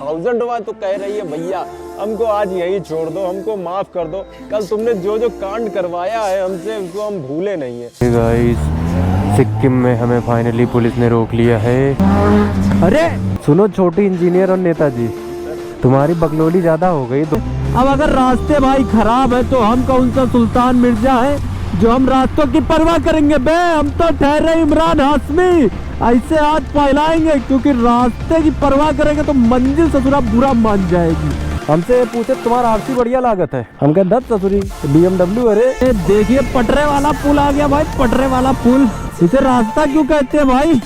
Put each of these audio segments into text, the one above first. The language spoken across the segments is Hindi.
1000 बार तो कह रही है भैया हमको आज यहीं छोड़ दो, हमको माफ कर दो। कल तुमने जो जो कांड करवाया है हमसे उसको हम भूले नहीं है। गाइस, सिक्किम में हमें फाइनली पुलिस ने रोक लिया है। अरे सुनो छोटी इंजीनियर और नेताजी, तुम्हारी बकलोली ज्यादा हो गई तो अब अगर रास्ते भाई खराब है तो हम कौन सा सुल्तान मिर्जा है जो हम रास्तों की परवाह करेंगे बे। हम तो ठहरे इमरान हाशमी, ऐसे हाथ फैलाएंगे क्योंकि रास्ते की परवाह करेंगे तो मंजिल ससुरा बुरा मान जाएगी। हमसे पूछे तुम्हारा आरसी बढ़िया लागत है, हम कह दस ससुरी BMW। अरे देखिए पटरे वाला पुल आ गया भाई, पटरे वाला पुल। इसे रास्ता क्यों कहते हैं भाई,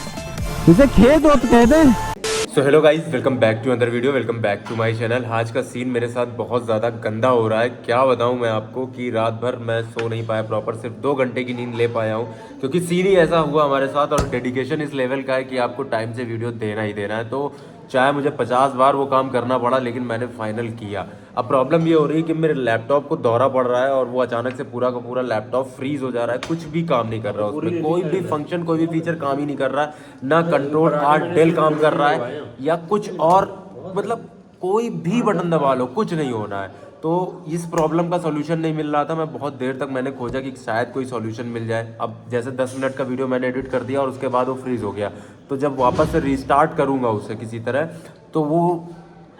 इसे खेत वक्त कहते हैं। So hello guys, welcome back to other video, welcome back to my channel. आज का सीन मेरे साथ बहुत ज़्यादा गंदा हो रहा है। क्या बताऊं मैं आपको कि रात भर मैं सो नहीं पाया प्रॉपर, सिर्फ 2 घंटे की नींद ले पाया हूं क्योंकि सीन ही ऐसा हुआ हमारे साथ। और डेडिकेशन इस लेवल का है कि आपको टाइम से वीडियो देना ही देना है। तो चाहे मुझे 50 बार वो काम करना पड़ा, लेकिन मैंने फाइनल किया। अब प्रॉब्लम ये हो रही है कि मेरे लैपटॉप को दौरा पड़ रहा है और वो अचानक से पूरा का पूरा लैपटॉप फ्रीज हो जा रहा है। कुछ भी काम नहीं कर रहा है उसमें, कोई भी फंक्शन, कोई भी फीचर काम ही नहीं कर रहा है। ना कंट्रोल आर डेल काम कर रहा है या कुछ और, मतलब कोई भी बटन दबा लो कुछ नहीं होना है। तो इस प्रॉब्लम का सॉल्यूशन नहीं मिल रहा था। मैं बहुत देर तक मैंने खोजा कि शायद कोई सॉल्यूशन मिल जाए। अब जैसे 10 मिनट का वीडियो मैंने एडिट कर दिया और उसके बाद वो फ्रीज़ हो गया। तो जब वापस से रीस्टार्ट करूँगा उसे किसी तरह, तो वो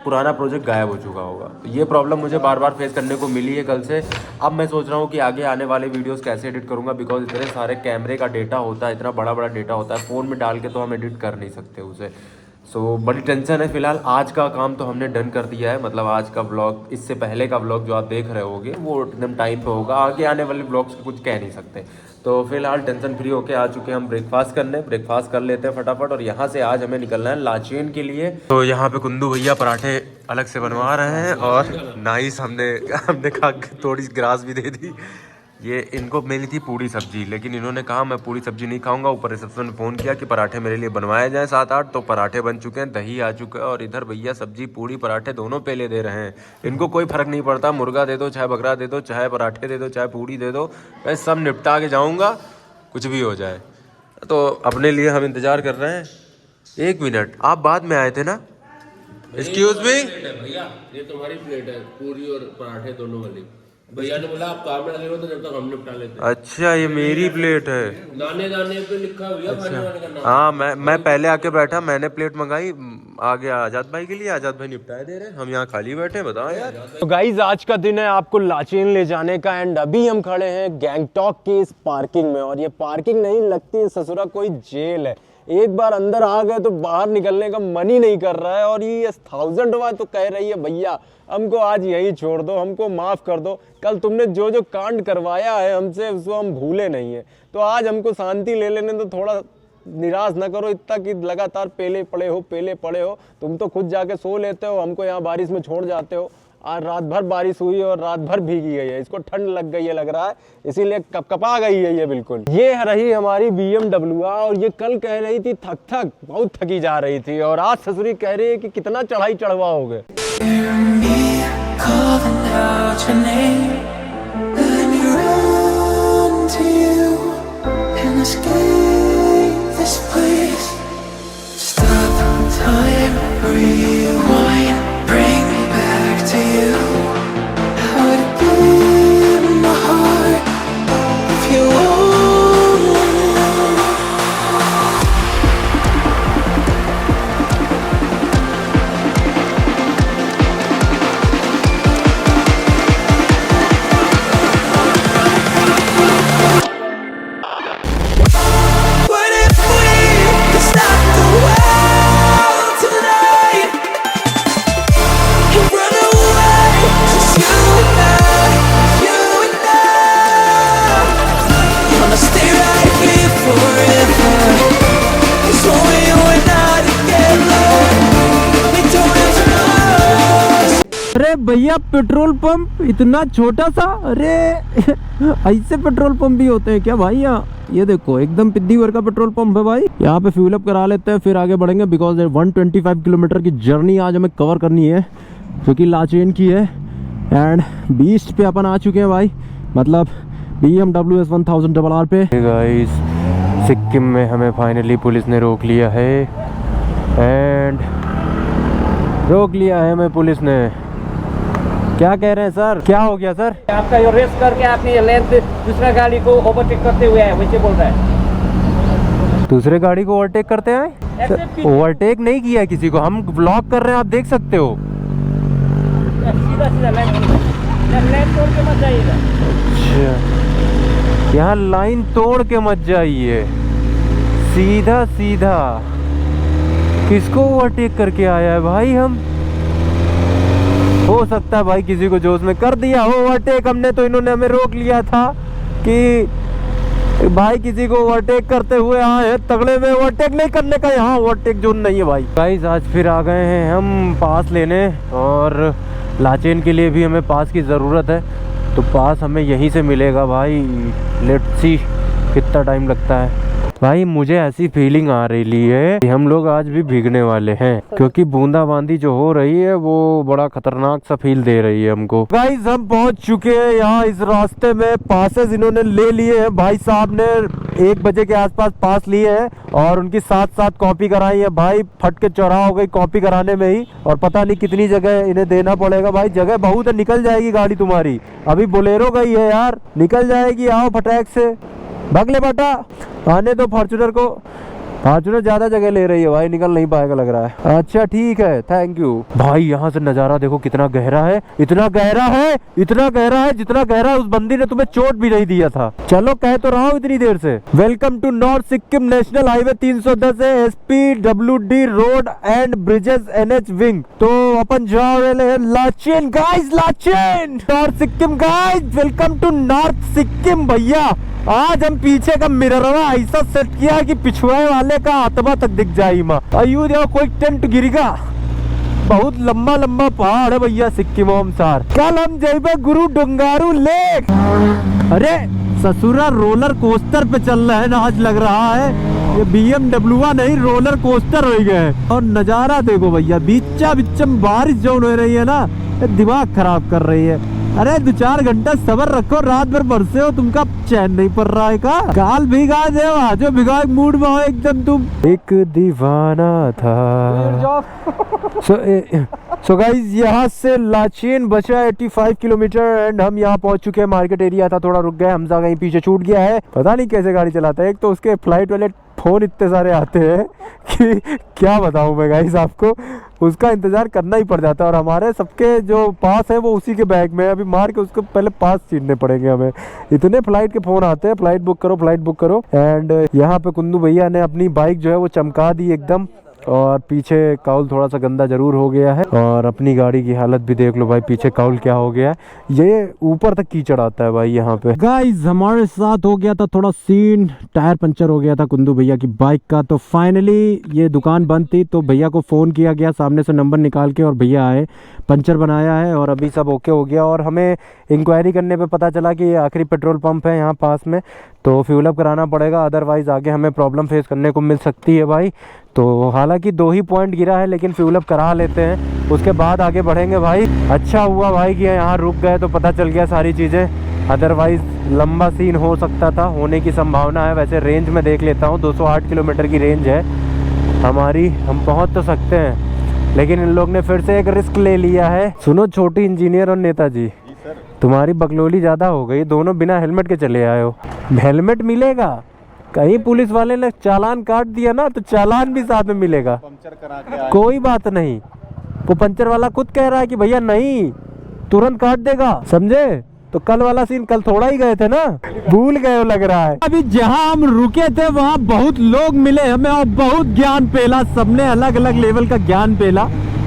पुराना प्रोजेक्ट गायब हो चुका होगा। तो ये प्रॉब्लम मुझे बार बार फेस करने को मिली है कल से। अब मैं सोच रहा हूँ कि आगे आने वाले वीडियोस कैसे एडिट करूँगा, बिकॉज इतने सारे कैमरे का डेटा होता है, इतना बड़ा बड़ा डेटा होता है, फ़ोन में डाल के तो हम एडिट कर नहीं सकते उसे। सो बड़ी टेंशन है। फिलहाल आज का काम तो हमने डन कर दिया है, मतलब आज का व्लॉग, इससे पहले का व्लॉग जो आप देख रहे होगे वो एकदम टाइम पे होगा। आगे आने वाले व्लॉग्स कुछ कह नहीं सकते। तो फिलहाल टेंशन फ्री होके आ चुके हैं हम ब्रेकफास्ट करने। ब्रेकफास्ट कर लेते हैं फटाफट और यहाँ से आज हमें निकलना है लाचेन के लिए। तो यहाँ पे कुंदू भैया पराठे अलग से बनवा रहे हैं और नाइस हमने खा के थोड़ी ग्रास भी दे दी। ये इनको मिली थी पूरी सब्जी, लेकिन इन्होंने कहा मैं पूरी सब्जी नहीं खाऊंगा। ऊपर रिसेप्शन में फ़ोन किया कि पराठे मेरे लिए बनवाए जाएं 7-8। तो पराठे बन चुके हैं, दही आ चुका है और इधर भैया सब्जी पूरी पराठे दोनों पेले दे रहे हैं। इनको कोई फ़र्क नहीं पड़ता, मुर्गा दे दो चाहे बकरा दे दो, चाहे पराठे दे दो चाहे पूरी दे दो, मैं सब निपटा के जाऊँगा, कुछ भी हो जाए। तो अपने लिए हम इंतज़ार कर रहे हैं। 1 मिनट, आप बाद में आए थे ना? एक्सक्यूज मी भैया, ये तुम्हारी प्लेट है, पूरी और पराठे दोनों वाली। भैया ने बोला आप काम में लगे हो तो जब तक हम निपटा लेते हैं। अच्छा, ये मेरी प्लेट है। दाने दाने पे लिखा हुआ है खाने वाले का नाम। हाँ, मैं पहले आके बैठा, मैंने प्लेट मंगाई, आगे आजाद भाई के लिए, आजाद भाई निपटाए दे रहे हैं, हम यहाँ खाली बैठे। बताओ यार। तो गाइज आज का दिन है आपको लाचेन ले जाने का। एंड अभी हम खड़े हैं गैंगटॉक की इस पार्किंग में, और ये पार्किंग नहीं लगती ससुरा कोई जेल है। एक बार अंदर आ गए तो बाहर निकलने का मन ही नहीं कर रहा है। और ये 1000 बार तो कह रही है भैया हमको आज यहीं छोड़ दो, हमको माफ कर दो। कल तुमने जो जो कांड करवाया है हमसे उसको हम भूले नहीं है। तो आज हमको शांति ले लेने तो, थोड़ा निराश ना करो इतना कि लगातार पेले पड़े हो। तुम तो खुद जाके सो लेते हो, हमको यहाँ बारिश में छोड़ जाते हो। आज रात भर बारिश हुई और रात भर भीगी गई है, इसको ठंड लग गई है लग रहा है, इसीलिए कपकपा गई है ये बिल्कुल। ये रही हमारी BMW और ये कल कह रही थी थक बहुत थकी जा रही थी, और आज ससुरी कह रही है कि कितना चढ़ाई चढ़वाओगे। अरे भैया पेट्रोल पंप इतना छोटा सा, अरे ऐसे पेट्रोल पंप भी होते हैं क्या भाई यहाँ? ये देखो एकदम पिद्दी भर का पेट्रोल पंप है भाई। यहाँ पे फ्यूल अप करा लेते हैं फिर आगे बढ़ेंगे, बिकॉज 125 किलोमीटर की जर्नी आज हमें कवर करनी है जो कि लाचेन की है। एंड 20 पे अपन आ चुके हैं भाई, मतलब BMW S1000RR पे। गाइस, सिक्किम में हमें फाइनली पुलिस ने रोक लिया है। एंड रोक लिया है हमें पुलिस ने। क्या कह रहे हैं सर, क्या हो गया सर? आपका ये रेस करके आपने लेन दूसरा गाड़ी को ओवरटेक करते हुए है, वैसे बोल रहा है। दूसरे गाड़ी को ओवरटेक करते हैं? ओवरटेक नहीं किया किसी को, हम ब्लॉक कर रहे हैं, आप देख सकते हो। सीधा सीधा लाइन तोड़ के मत जाइएगा। अच्छा, यहाँ लाइन तोड़ के मत जाइए, सीधा सीधा। किसको ओवरटेक करके आया है भाई? हम हो सकता है भाई किसी को जोश में कर दिया हो ओवरटेक हमने, तो इन्होंने हमें रोक लिया था कि भाई किसी को ओवरटेक करते हुए आए हैं। तगड़े में ओवरटेक नहीं करने का यहाँ ओवरटेक जोन नहीं है भाई। गाइस आज फिर आ गए हैं हम पास लेने, और लाचेन के लिए भी हमें पास की ज़रूरत है, तो पास हमें यहीं से मिलेगा भाई। लेट्स सी कितना टाइम लगता है भाई। मुझे ऐसी फीलिंग आ रही है कि हम लोग आज भी भीगने वाले हैं, क्योंकि बूंदाबांदी जो हो रही है वो बड़ा खतरनाक सा फील दे रही है हमको। गाइस हम पहुंच चुके हैं यहाँ। इस रास्ते में पासेस इन्होंने ले लिए हैं, भाई साहब ने 1 बजे के आसपास पास लिए हैं और उनकी साथ कॉपी कराई है भाई। फट के चौराहा हो गई कॉपी कराने में ही, और पता नहीं कितनी जगह इन्हें देना पड़ेगा भाई। जगह बहुत है, निकल जाएगी गाड़ी तुम्हारी। अभी बोलेरो गई है यार, निकल जाएगी। आओ फटाक से भाग ले बेटा, आने दो फॉर्च्यूनर को। फॉर्च्यूनर ज्यादा जगह ले रही है भाई, निकल नहीं पाएगा लग रहा है। अच्छा ठीक है, थैंक यू भाई। यहाँ से नजारा देखो कितना गहरा है, इतना गहरा है, इतना गहरा है जितना गहरा उस बंदी ने तुम्हें चोट भी नहीं दिया था। चलो कह तो रहा हूँ इतनी देर से। Welcome to north Sikkim national highway 310 है, SPWD road and bridges NH wing. तो अपन जा रहे हैं Lachen guys, Lachen north Sikkim guys. Welcome to north Sikkim भैया। आज हम पीछे का मिररवा ऐसा सेट किया कि पिछुए वाले का आत्मा तक दिख जाए माँ। अयो देखो कोई टेंट गिरेगा। बहुत लंबा लंबा पहाड़ है भैया सिक्किम सार। कल हम जाइबे गुरु डोंगारू लेक। अरे ससुरा रोलर कोस्टर पे चल रहा है ना, आज लग रहा है ये BMW नहीं रोलर कोस्टर हो गए। और नजारा देखो भैया, बीचा बीचम बारिश जो हो रही है ना, दिमाग खराब कर रही है। अरे 2-4 घंटा सबर रखो, रात भर बरसे हो, तुमका चैन नहीं पड़ रहा है का? गाल भिगा दे, आज भिगा मूड में हो एकदम तुम। एक दीवाना था। सो गाइस यहाँ से लाचेन बचा 85 किलोमीटर एंड हम यहाँ पहुंच चुके हैं। मार्केट एरिया था, थोड़ा रुक गए। हमजा कहीं पीछे छूट गया है, पता नहीं कैसे गाड़ी चलाता है। एक तो उसके फ्लाइट वाले फोन इतने सारे आते हैं कि क्या बताऊं मैं गाइस आपको, उसका इंतजार करना ही पड़ जाता है। और हमारे सबके जो पास है वो उसी के बैग में है, अभी मार के उसको पहले पास छीनने पड़ेंगे हमें। इतने फ्लाइट के फोन आते हैं, फ्लाइट बुक करो, फ्लाइट बुक करो। एंड यहाँ पे कुंदू भैया ने अपनी बाइक जो है वो चमका दी एकदम, और पीछे काउल थोड़ा सा गंदा जरूर हो गया है। और अपनी गाड़ी की हालत भी देख लो भाई, पीछे काउल क्या हो गया है, ये ऊपर तक कीचड़ आता है भाई यहाँ पे। गाइस हमारे साथ हो गया था थोड़ा सीन, टायर पंचर हो गया था कुंदू भैया की बाइक का। तो फाइनली ये दुकान बंद थी, तो भैया को फोन किया गया, सामने से नंबर निकाल के, और भैया आए, पंचर बनाया है और अभी सब ओके हो गया। और हमें इंक्वायरी करने पे पता चला कि ये आखिरी पेट्रोल पंप है यहाँ पास में, तो फ्यूल अप कराना पड़ेगा, अदरवाइज आगे हमें प्रॉब्लम फेस करने को मिल सकती है भाई। तो हालांकि 2 ही पॉइंट गिरा है, लेकिन फ्यूल अप करा लेते हैं, उसके बाद आगे बढ़ेंगे भाई। अच्छा हुआ भाई कि यहाँ रुक गए तो पता चल गया सारी चीज़ें, अदरवाइज लंबा सीन हो सकता था, होने की संभावना है। वैसे रेंज में देख लेता हूँ, 208 किलोमीटर की रेंज है हमारी, हम पहुँच तो सकते हैं, लेकिन इन लोग ने फिर से एक रिस्क ले लिया है। सुनो छोटी इंजीनियर और नेताजी, तुम्हारी बकलोली ज़्यादा हो गई, दोनों बिना हेलमेट के चले आए हो। हेलमेट मिलेगा, कहीं पुलिस वाले ने चालान काट दिया ना तो चालान भी साथ में मिलेगा। पंचर करा के कोई बात नहीं, वो पंचर वाला खुद कह रहा है कि भैया नहीं, तुरंत काट देगा, समझे? तो कल वाला सीन, कल थोड़ा ही गए थे ना, भूल गए हो लग रहा है। अभी जहां हम रुके थे वहां बहुत लोग मिले हमें और बहुत ज्ञान पेला, सबने अलग अलग लेवल का ज्ञान पेला।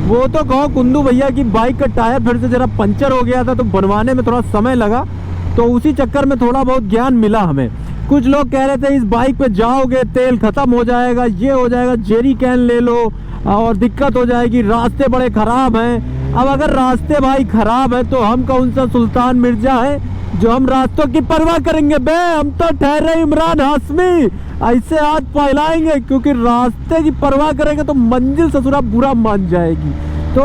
वो तो कहो कुंदू भैया की बाइक का टायर फिर से जरा पंचर हो गया था, तो बनवाने में थोड़ा समय लगा, तो उसी चक्कर में थोड़ा बहुत ज्ञान मिला हमें। कुछ लोग कह रहे थे इस बाइक पे जाओगे तेल खत्म हो जाएगा, ये हो जाएगा, जेरी कैन ले लो और दिक्कत हो जाएगी, रास्ते बड़े खराब हैं। अब अगर रास्ते भाई खराब है तो हम कौन सा सुल्तान मिर्जा है जो हम रास्तों की परवाह करेंगे बे? हम तो ठहरे इमरान हाशमी, ऐसे हाथ फैलाएंगे, क्योंकि रास्ते की परवाह करेंगे तो मंजिल ससुरा बुरा मान जाएगी। तो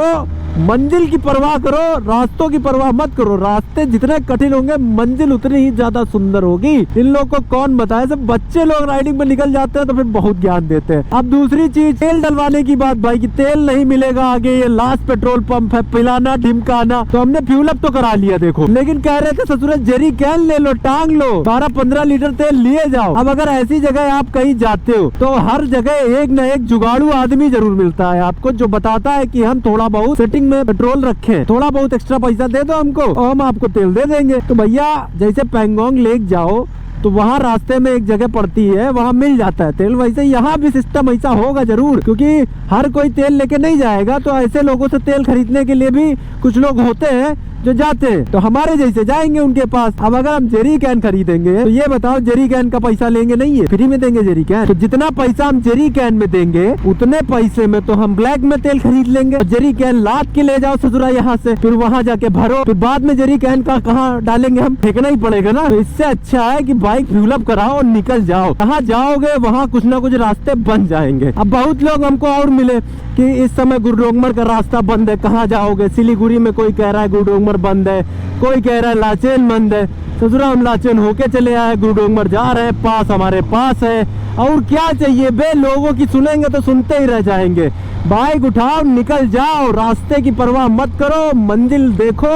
मंजिल की परवाह करो, रास्तों की परवाह मत करो। रास्ते जितने कठिन होंगे मंजिल उतनी ही ज्यादा सुंदर होगी। इन लोग को कौन बताए, सब बच्चे लोग राइडिंग में निकल जाते हैं तो फिर बहुत ज्ञान देते हैं। अब दूसरी चीज तेल डलवाने की बात भाई, कि तेल नहीं मिलेगा आगे, ये लास्ट पेट्रोल पंप है, पिलाना ढिमकाना। तो हमने फ्यूल अप तो करा लिया देखो, लेकिन कह रहे थे ससुर जेरी कैन ले लो, टांग लो, 12-15 लीटर तेल लिए जाओ। अब अगर ऐसी जगह आप कहीं जाते हो तो हर जगह एक न एक जुगाड़ू आदमी जरूर मिलता है आपको, जो बताता है कि हम थोड़ा बहुत सेटिंग में पेट्रोल रखें, थोड़ा बहुत एक्स्ट्रा पैसा दे दो हमको और हम आपको तेल दे देंगे। तो भैया जैसे पैंगोंग लेक जाओ तो वहाँ रास्ते में एक जगह पड़ती है, वहाँ मिल जाता है तेल, वैसे यहाँ भी सिस्टम ऐसा होगा जरूर, क्योंकि हर कोई तेल लेके नहीं जाएगा। तो ऐसे लोगों से तेल खरीदने के लिए भी कुछ लोग होते हैं जो जाते हैं, तो हमारे जैसे जाएंगे उनके पास। अब अगर हम जेरी कैन खरीदेंगे तो ये बताओ जेरी कैन का पैसा लेंगे, नहीं है फ्री में देंगे जेरी कैन। तो जितना पैसा हम जेरी कैन में देंगे उतने पैसे में तो हम ब्लैक में तेल खरीद लेंगे। जेरी कैन लाद के ले जाओ ससुरा यहाँ से, फिर वहाँ जाके भरो, फिर बाद में जेरी कैन का कहाँ डालेंगे, हम फेंकना ही पड़ेगा ना। तो इससे अच्छा है कि बाइक फ्यूल अप कराओ और निकल जाओ। कहाँ जाओगे वहाँ कुछ ना कुछ रास्ते बन जाएंगे। अब बहुत लोग हमको और मिले कि इस समय गुरुडोंगमर का रास्ता बंद है, कहाँ जाओगे। सिलीगुड़ी में कोई कह रहा है गुरुडोंगमर बंद है, कोई कह रहा है लाचेन बंद है। ससुरा हम लाचेन होके चले आए, गुरुडोंगमर जा रहे हैं, पास हमारे पास है। और क्या चाहिए बे, लोगों की सुनेंगे तो सुनते ही रह जाएंगे। बाइक उठाओ निकल जाओ, रास्ते की परवाह मत करो, मंजिल देखो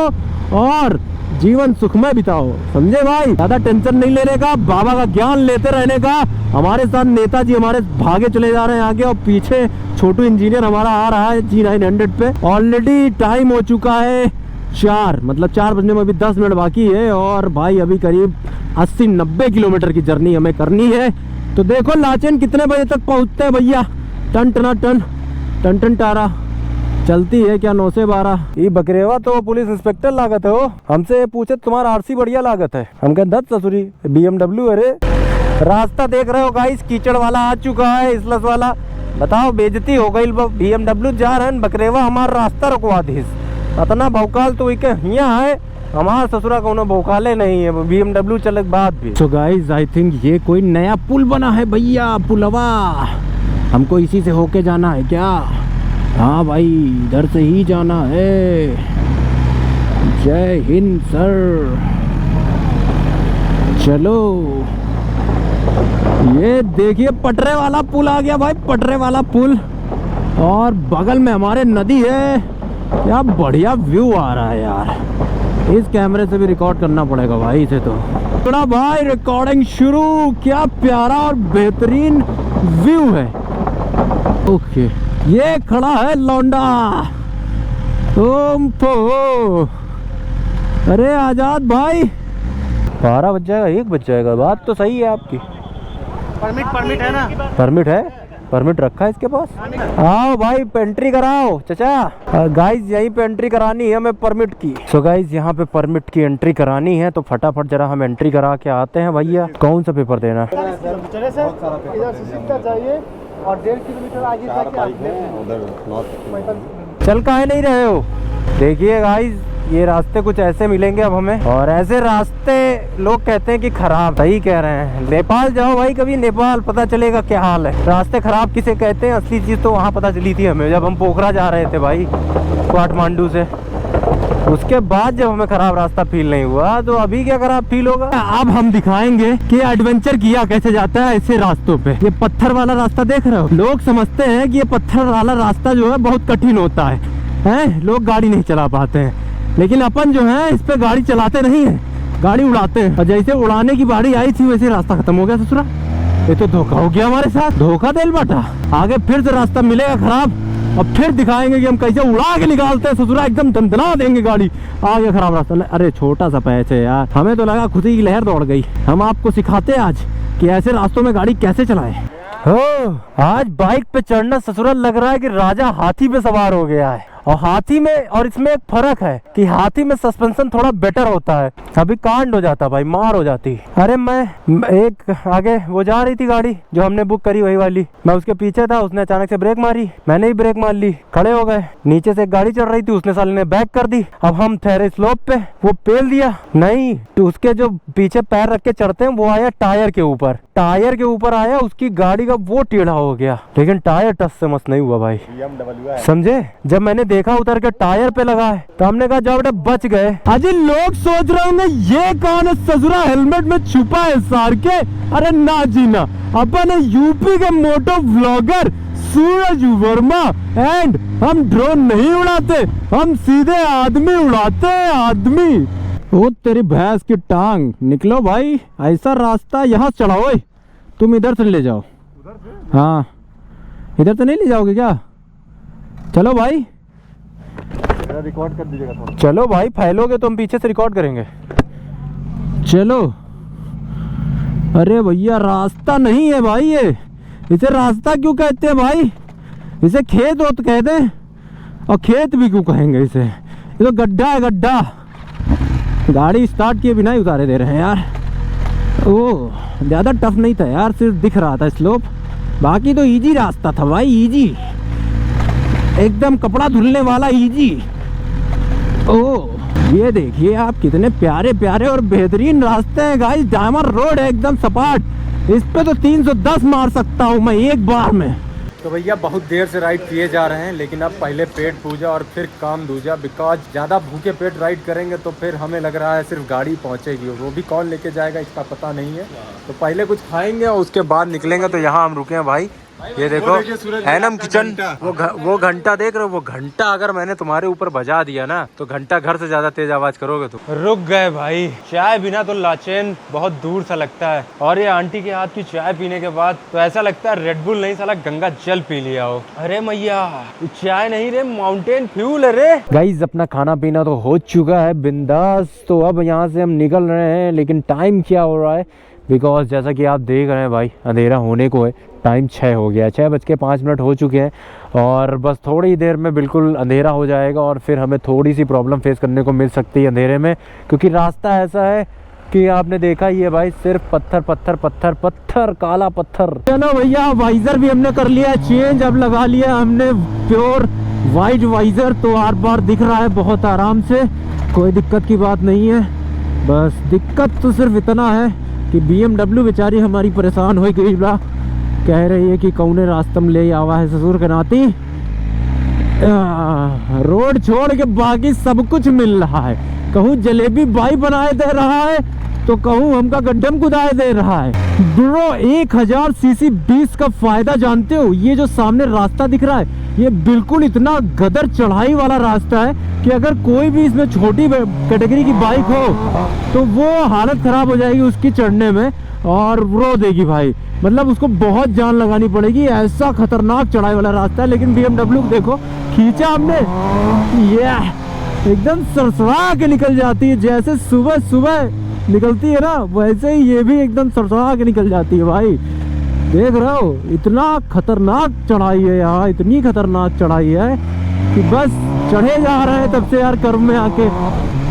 और जीवन सुखमय बिताओ, समझे भाई। ज्यादा टेंशन नहीं लेने का, बाबा का ज्ञान लेते रहने का। हमारे साथ नेताजी हमारे भागे चले जा रहे हैं आगे, और पीछे छोटू इंजीनियर हमारा आ रहा है G900 पे। ऑलरेडी टाइम हो चुका है 4, मतलब 4 बजने में अभी 10 मिनट बाकी है। और भाई अभी करीब 80-90 किलोमीटर की जर्नी हमें करनी है। तो देखो लाचेन कितने बजे तक पहुंचते हैं भैया। टन टना टन टन टन टारा चलती है क्या 9 से 12। ये बकरेवा तो पुलिस इंस्पेक्टर लागत है हो, हमसे पूछे तुम्हारा आरसी बढ़िया लागत है। हम कह दत्त ससुरी BMW। अरे रास्ता देख रहे हो गाइस, कीचड़ वाला आ चुका है, इसलस वाला। बताओ बेइज्जती हो गई, BMW जा रहे हैं, बकरेवा हमारा रास्ता रुकवा दीस। इतना भौकाल तो यहाँ है, हमारा ससुरा कोनो भौकाले नहीं है, BMW चले बाद भी। तो गाइस आई थिंक ये कोई नया पुल बना है भैया, पुलवा। हमको इसी से होके जाना है क्या? हाँ भाई इधर से ही जाना है। जय हिंद सर। चलो ये देखिए पटरे वाला पुल आ गया भाई, पटरे वाला पुल। और बगल में हमारे नदी है। क्या बढ़िया व्यू आ रहा है यार, इस कैमरे से भी रिकॉर्ड करना पड़ेगा भाई इसे तो। थोड़ा भाई रिकॉर्डिंग शुरू। क्या प्यारा और बेहतरीन व्यू है। ओके ये खड़ा है लौंडा। ओम फो, अरे आजाद भाई 12 बज जाएगा, 1 बज जाएगा। बात तो सही है आपकी। परमिट है ना? परमिट है, परमिट रखा है इसके पास। आओ भाई एंट्री कराओ चाचा। गाइस यहीं पे एंट्री करानी है हमें परमिट की। सो गाइस यहाँ पे परमिट की एंट्री करानी है, तो फटाफट जरा हम एंट्री करा के आते हैं भैया। कौन सा पेपर देना है? और 1.5 किलोमीटर आगे चल काहे नहीं रहे हो? देखिए गाइस ये रास्ते कुछ ऐसे मिलेंगे अब हमें, और ऐसे रास्ते लोग कहते हैं कि खराब। सही कह रहे हैं। नेपाल जाओ भाई कभी, नेपाल पता चलेगा क्या हाल है। रास्ते खराब किसे कहते हैं, असली चीज तो वहाँ पता चली थी हमें जब हम पोखरा जा रहे थे भाई, काठमांडू से। उसके बाद जब हमें खराब रास्ता फील नहीं हुआ, तो अभी क्या खराब फील होगा। अब हम दिखाएंगे कि एडवेंचर किया कैसे जाता है ऐसे रास्तों पे। ये पत्थर वाला रास्ता देख रहे हो, लोग समझते हैं कि ये पत्थर वाला रास्ता जो है बहुत कठिन होता है, लोग गाड़ी नहीं चला पाते हैं। लेकिन अपन जो है इस पे गाड़ी चलाते नहीं है, गाड़ी उड़ाते हैं। और जैसे उड़ाने की बारी आई थी वैसे रास्ता खत्म हो गया ससुरा। ये तो धोखा हो गया हमारे साथ, धोखा दिल बाटा। आगे फिर से रास्ता मिलेगा खराब, और फिर दिखाएंगे कि हम कैसे उड़ा के निकालते हैं ससुरा, एकदम दंदना देंगे गाड़ी। आ गया खराब रास्ता। अरे छोटा सा पैच है यार, हमें तो लगा खुशी की लहर दौड़ गई। हम आपको सिखाते हैं आज कि ऐसे रास्तों में गाड़ी कैसे चलाएं। हो आज बाइक पे चढ़ना ससुरा लग रहा है कि राजा हाथी पे सवार हो गया है। और हाथी में और इसमें एक फर्क है कि हाथी में सस्पेंशन थोड़ा बेटर होता है। अभी कांड हो जाता भाई, मार हो जाती। अरे मैं एक आगे वो जा रही थी गाड़ी जो हमने बुक करी वही वाली, मैं उसके पीछे था, उसने अचानक से ब्रेक मारी, मैंने ही ब्रेक मार ली, खड़े हो गए। नीचे से एक गाड़ी चल रही थी, उसने साले ने बैक कर दी। अब हम ठहरे स्लोप पे, वो पेल दिया नहीं, तो उसके जो पीछे पैर रख के चढ़ते हैं वो आया टायर के ऊपर, टायर के ऊपर आया, उसकी गाड़ी का वो टेढ़ा हो गया। लेकिन टायर टस से मस नहीं हुआ भाई, समझे। जब मैंने देखा उतर के टायर पे लगा है, तो हमने कहा जाओ बेटा बच गए। अजी लोग सोच रहे होंगे ये कौन है ससुरा हेलमेट में छुपा है सार के। अरे ना जी ना, अपन है यूपी के मोटो व्लॉगर सूरज वर्मा एंड हम ड्रोन नहीं उड़ाते, हम सीधे आदमी उड़ाते हैं, आदमी। ओ तेरी भैंस की टांग, निकलो भाई, ऐसा रास्ता यहाँ चढ़ाओ। तुम इधर से ले जाओ। हाँ इधर से नहीं ले जाओगे क्या? चलो भाई रिकॉर्ड कर दीजिएगा थोड़ा। चलो भाई, फैलोगे तो हम पीछे से रिकॉर्ड करेंगे। चलो। अरे भैया रास्ता नहीं है भाई, ये इसे रास्ता क्यों कहते हैं भाई? इसे खेत वोत कहते हैं, और खेत भी क्यों कहेंगे इसे? ये तो गड्ढा है, गड्ढा। गाड़ी स्टार्ट किए बिना ही उतारे दे रहे हैं यार। ओ ज़्यादा टफ नहीं था यार, सिर्फ दिख रहा था स्लोप, बाकी तो इजी रास्ता था भाई, इजी एकदम, कपड़ा धुलने वाला इजी। ओ ये देखिए आप, कितने प्यारे प्यारे और बेहतरीन रास्ते हैं गाइस। डामर रोड है एकदम सपाट, इस पे तो 310 मार सकता हूँ मैं एक बार में। तो भैया बहुत देर से राइड किए जा रहे हैं, लेकिन अब पहले पेट पूजा और फिर काम दूजा, बिकॉज ज़्यादा भूखे पेट राइड करेंगे तो फिर हमें लग रहा है सिर्फ गाड़ी पहुंचेगी, वो भी कौन लेके जाएगा इसका पता नहीं है। तो पहले कुछ खाएंगे और उसके बाद निकलेंगे। तो यहाँ हम रुके हैं भाई, ये देखो एनम किचन, वो घंटा देख रहे हो? वो घंटा अगर मैंने तुम्हारे ऊपर बजा दिया ना तो घंटा घर से ज्यादा तेज आवाज करोगे तुम। रुक गए भाई, चाय बिना तो लाचेन बहुत दूर सा लगता है, और ये आंटी के हाथ की चाय पीने के बाद तो ऐसा लगता है रेड बुल नहीं साला गंगा जल पी लिया हो। अरे मैया चाय नहीं रे, माउंटेन फ्यूल है रे। गाइस अपना खाना पीना तो हो चुका है बिंदास, तो अब यहाँ से हम निकल रहे हैं। लेकिन टाइम क्या हो रहा है, बिकॉज जैसा कि आप देख रहे हैं भाई अंधेरा होने को है, टाइम 6 हो गया, 6:05 हो चुके हैं, और बस थोड़ी ही देर में बिल्कुल अंधेरा हो जाएगा और फिर हमें थोड़ी सी प्रॉब्लम फेस करने को मिल सकती है अंधेरे में, क्योंकि रास्ता ऐसा है कि आपने देखा ही है भाई, सिर्फ पत्थर पत्थर पत्थर पत्थर, काला पत्थर। चलो भैया वाइजर भी हमने कर लिया चेंज, अब लगा लिया हमने प्योर वाइट वाइजर, तो आर पार दिख रहा है बहुत आराम से, कोई दिक्कत की बात नहीं है। बस दिक्कत तो सिर्फ इतना है कि BMW बेचारी हमारी परेशान हो गई बा, कह रही है कि कौने रास्ते में ले आवा है ससुर के नाती। रोड छोड़ के बाकी सब कुछ मिल रहा है, कहूँ जलेबी बाई बनाए दे रहा है तो कहूँ हमका गड्ढम कुदाए दे रहा है। ब्रो 1000 सीसी 20 का फायदा जानते हो? ये जो सामने रास्ता दिख रहा है ये बिल्कुल इतना गदर चढ़ाई वाला रास्ता है कि अगर कोई भी इसमें छोटी कैटेगरी की बाइक हो तो वो हालत खराब हो जाएगी उसकी चढ़ने में और रो देगी भाई, मतलब उसको बहुत जान लगानी पड़ेगी, ऐसा खतरनाक चढ़ाई वाला रास्ता है। लेकिन BMW को देखो खींचा हमने, ये एकदम सरसरा के निकल जाती है, जैसे सुबह सुबह निकलती है ना वैसे ही ये भी एकदम सरसरा के निकल जाती है भाई। देख रहे हो इतना खतरनाक चढ़ाई है यहाँ, इतनी खतरनाक चढ़ाई है कि बस चढ़े जा रहे हैं तब से यार, कर्म में आके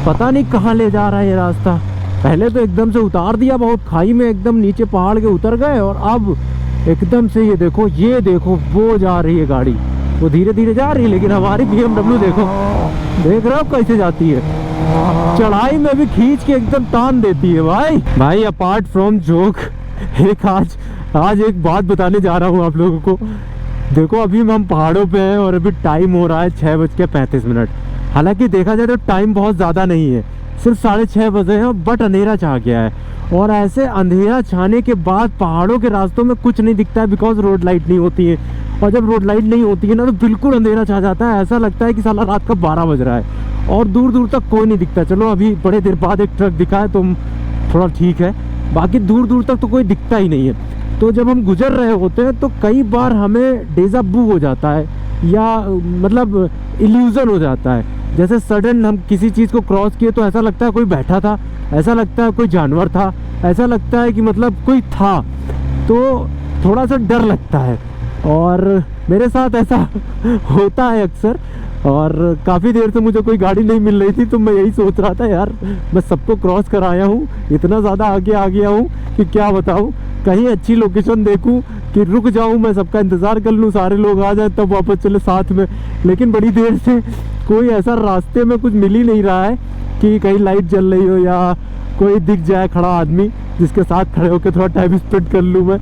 पता नहीं कहाँ ले जा रहा है ये रास्ता। पहले तो एकदम से उतार दिया बहुत खाई में, एकदम नीचे पहाड़ के उतर गए, और अब एकदम से ये देखो वो जा रही है गाड़ी, वो धीरे धीरे जा रही है, लेकिन हमारी BMW देखो, देख रहे हो कैसे जाती है, चढ़ाई में भी खींच के एकदम टान देती है भाई। अपार्ट फ्रॉम जोक, एक आज एक बात बताने जा रहा हूँ आप लोगों को। देखो अभी हम पहाड़ों पे हैं और अभी टाइम हो रहा है 6:35। हालांकि देखा जाए तो टाइम बहुत ज़्यादा नहीं है, सिर्फ 6:30 बजे हैं, बट अंधेरा छा गया है। और ऐसे अंधेरा छाने के बाद पहाड़ों के रास्तों में कुछ नहीं दिखता है, बिकॉज रोड लाइट नहीं होती है, और जब रोड लाइट नहीं होती है ना तो बिल्कुल अंधेरा छा जाता है, ऐसा लगता है कि साला रात का 12 बज रहा है और दूर दूर तक कोई नहीं दिखता। चलो अभी बड़े देर बाद एक ट्रक दिखा है तो थोड़ा ठीक है, बाकी दूर दूर तक तो कोई दिखता ही नहीं है। तो जब हम गुजर रहे होते हैं तो कई बार हमें डेजा बू हो जाता है, या मतलब इल्यूजन हो जाता है, जैसे सडन हम किसी चीज़ को क्रॉस किए तो ऐसा लगता है कोई बैठा था, ऐसा लगता है कोई जानवर था, ऐसा लगता है कि मतलब कोई था, तो थोड़ा सा डर लगता है। और मेरे साथ ऐसा होता है अक्सर, और काफ़ी देर से मुझे कोई गाड़ी नहीं मिल रही थी, तो मैं यही सोच रहा था यार मैं सबको क्रॉस कराया हूँ, इतना ज़्यादा आगे आ गया हूँ कि क्या बताऊँ, कहीं अच्छी लोकेशन देखूँ कि रुक जाऊँ, मैं सबका इंतज़ार कर लूँ, सारे लोग आ जाए तब वापस चले साथ में। लेकिन बड़ी देर से कोई ऐसा रास्ते में कुछ मिल ही नहीं रहा है कि कहीं लाइट जल रही हो या कोई दिख जाए खड़ा आदमी जिसके साथ खड़े होकर थोड़ा टाइम स्पेंड कर लूँ मैं।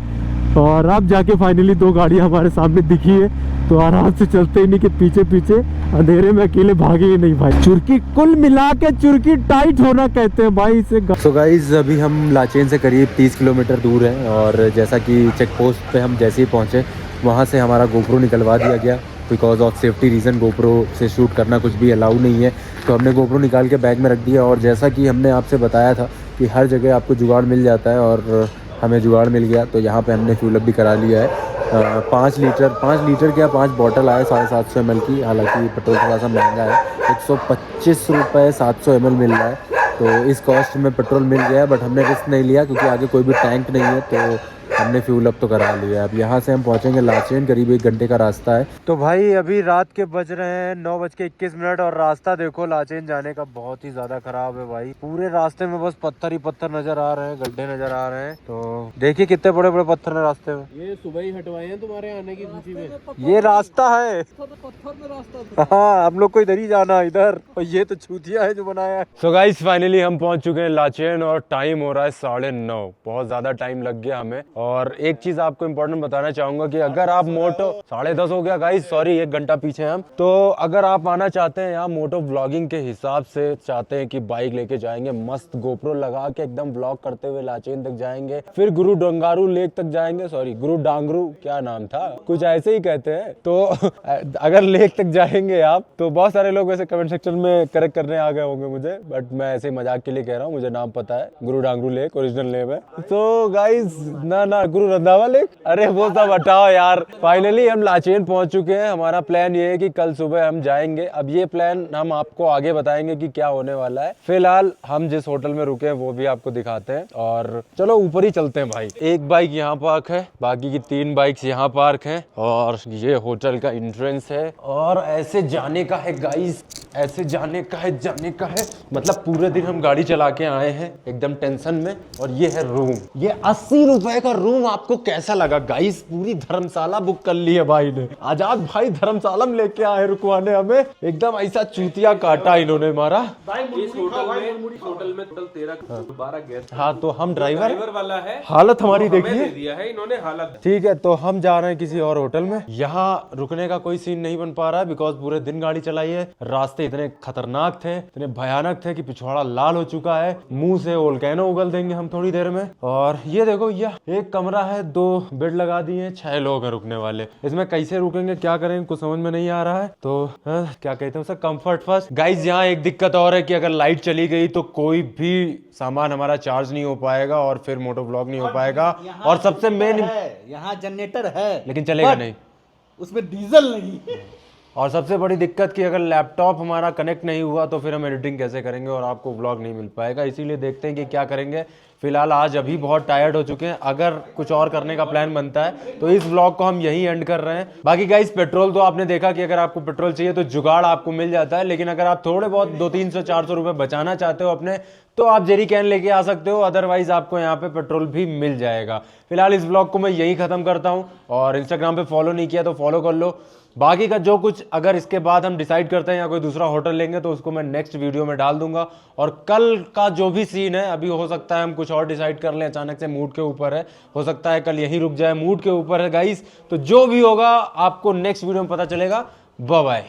और अब जाके फाइनली 2 गाड़ियां हमारे सामने दिखी है, तो आराम से चलते ही नहीं कि पीछे पीछे अंधेरे में अकेले भागे ही नहीं भाई। चुरकी कुल मिला के चुरकी टाइट होना कहते हैं भाई इसे। सो गाइज अभी हम लाचेन से करीब 30 किलोमीटर दूर हैं और जैसा कि चेक पोस्ट पे हम जैसे ही पहुँचे वहाँ से हमारा गोप्रो निकलवा दिया गया because of safety reason. GoPro से शूट करना कुछ भी अलाउ नहीं है, तो हमने गोप्रो निकाल के बैग में रख दिया। और जैसा कि हमने आपसे बताया था कि हर जगह आपको जुगाड़ मिल जाता है और हमें जुगाड़ मिल गया, तो यहाँ पे हमने फ्यूल अप भी करा लिया है। 5 लीटर क्या 5 बॉटल आए 750 ml की। हालांकि पेट्रोल थोड़ा सा महंगा है, 125 रुपये 700 ml मिल रहा है, तो इस कॉस्ट में पेट्रोल मिल गया। बट हमने रिस्क नहीं लिया क्योंकि आगे कोई भी टैंक नहीं है, तो हमने फ्यूल अप तो करा लिया। अब यहाँ से हम पहुँचेंगे लाचेन, करीब 1 घंटे का रास्ता है। तो भाई अभी रात के बज रहे हैं 9:21 और रास्ता देखो लाचेन जाने का बहुत ही ज्यादा खराब है भाई। पूरे रास्ते में बस पत्थर ही पत्थर नजर आ रहे हैं, गड्ढे नजर आ रहे हैं। तो देखिए कितने बड़े बड़े पत्थर है रास्ते में। ये सुबह ही हटवाए हैं तुम्हारे आने की खुशी में। ये रास्ता है, हाँ हम लोग को इधर ही जाना है, इधर। और ये तो छूतिया है जो बनाया है। सो गाइस फाइनली हम पहुंच चुके हैं लाचेन और टाइम हो रहा है 9:30। बहुत ज्यादा टाइम लग गया हमें। और एक चीज आपको इम्पोर्टेंट बताना चाहूंगा कि अगर आप मोटो 10:30 हो गया गाइस, सॉरी 1 घंटा पीछे हम। तो अगर आप आना चाहते हैं यहाँ मोटो व्लॉगिंग के हिसाब से, चाहते हैं कि बाइक लेके जाएंगे मस्त गोप्रो लगा के एकदम व्लॉग करते हुए लाचेन तक जाएंगे, फिर गुरु डंगारू लेक तक जाएंगे, सॉरी गुरु डांगरू क्या नाम था, कुछ ऐसे ही कहते हैं। तो अगर लेक तक जाएंगे आप, तो बहुत सारे लोग वैसे कमेंट सेक्शन में करेक्ट करने आ गए होंगे मुझे, बट मैं ऐसे मजाक के लिए कह रहा हूँ, मुझे नाम पता है, गुरु डांगरू लेक ओरिजिनल नेम है। तो गाइस ना गुरु रंधावा लेक, अरे वो सब हटाओ यार। फाइनली हम लाचेन पहुंच चुके हैं। हमारा प्लान ये है कि कल सुबह हम जाएंगे। अब ये प्लान हम आपको आगे बताएंगे कि क्या होने वाला है। फिलहाल हम जिस होटल में रुके हैं वो भी आपको दिखाते हैं, और चलो ऊपर ही चलते हैं भाई। एक बाइक यहाँ पार्क है, बाकी की 3 बाइक्स यहाँ पार्क हैं, और ये होटल का एंट्रेंस है। और ऐसे जाने का है गाइस, ऐसे जाने का है मतलब पूरे दिन हम गाड़ी चला के आए हैं एकदम टेंशन में। और ये है रूम, ये 80 रुपए का रूम। आपको कैसा लगा गाइस? पूरी धर्मशाला बुक कर ली है भाई ने। आजाद भाई धर्मशाला में लेके आए रुकवाने हमें, एकदम ऐसा चूतिया काटा इन्होंने हमारा। इस होटल में टोटल 13-12 गेस्ट। हाँ तो हम ड्राइवर वाला है, हालत हमारी हमें देखिए दे दिया है इन्होंने हालत। ठीक है, तो हम जा रहे हैं किसी और होटल में। यहाँ रुकने का कोई सीन नहीं बन पा रहा है बिकॉज पूरे दिन गाड़ी चलाई है। रास्ते इतने खतरनाक थे, इतने भयानक थे कि पिछवाड़ा लाल हो चुका है। मुंह से वोल्केनो उगल देंगे हम थोड़ी देर में। और ये देखो यह एक कमरा है, 2 बेड लगा दिए हैं, 6 लोग हैं रुकने वाले। इसमें कैसे रुकेंगे क्या करेंगे कुछ समझ में नहीं आ रहा है। तो क्या कहते हैं उसे, कंफर्ट फर्स्ट। गाइज यहाँ एक दिक्कत और है कि अगर लाइट चली गई तो कोई भी सामान हमारा चार्ज नहीं हो पाएगा और फिर मोटो व्लॉग नहीं हो पाएगा। और सबसे मेन, यहाँ जनरेटर है लेकिन चलेगा नहीं, उसमें डीजल नहीं। और सबसे बड़ी दिक्कत कि अगर लैपटॉप हमारा कनेक्ट नहीं हुआ तो फिर हम एडिटिंग कैसे करेंगे और आपको व्लॉग नहीं मिल पाएगा। इसीलिए देखते हैं कि क्या करेंगे। फिलहाल आज अभी बहुत टायर्ड हो चुके हैं। अगर कुछ और करने का प्लान बनता है तो इस व्लॉग को हम यहीं एंड कर रहे हैं। बाकी गाइस पेट्रोल तो आपने देखा कि अगर आपको पेट्रोल चाहिए तो जुगाड़ आपको मिल जाता है, लेकिन अगर आप थोड़े बहुत 200-300-400 रुपए बचाना चाहते हो अपने, तो आप जेरी कैन लेके आ सकते हो। अदरवाइज आपको यहाँ पे पेट्रोल भी मिल जाएगा। फिलहाल इस व्लॉग को मैं यहीं खत्म करता हूँ, और इंस्टाग्राम पे फॉलो नहीं किया तो फॉलो कर लो। बाकी का जो कुछ अगर इसके बाद हम डिसाइड करते हैं या कोई दूसरा होटल लेंगे तो उसको मैं नेक्स्ट वीडियो में डाल दूंगा। और कल का जो भी सीन है, अभी हो सकता है हम कुछ और डिसाइड कर लें, अचानक से मूड के ऊपर है, हो सकता है कल यहीं रुक जाए, मूड के ऊपर है गाइस। तो जो भी होगा आपको नेक्स्ट वीडियो में पता चलेगा। Bye bye.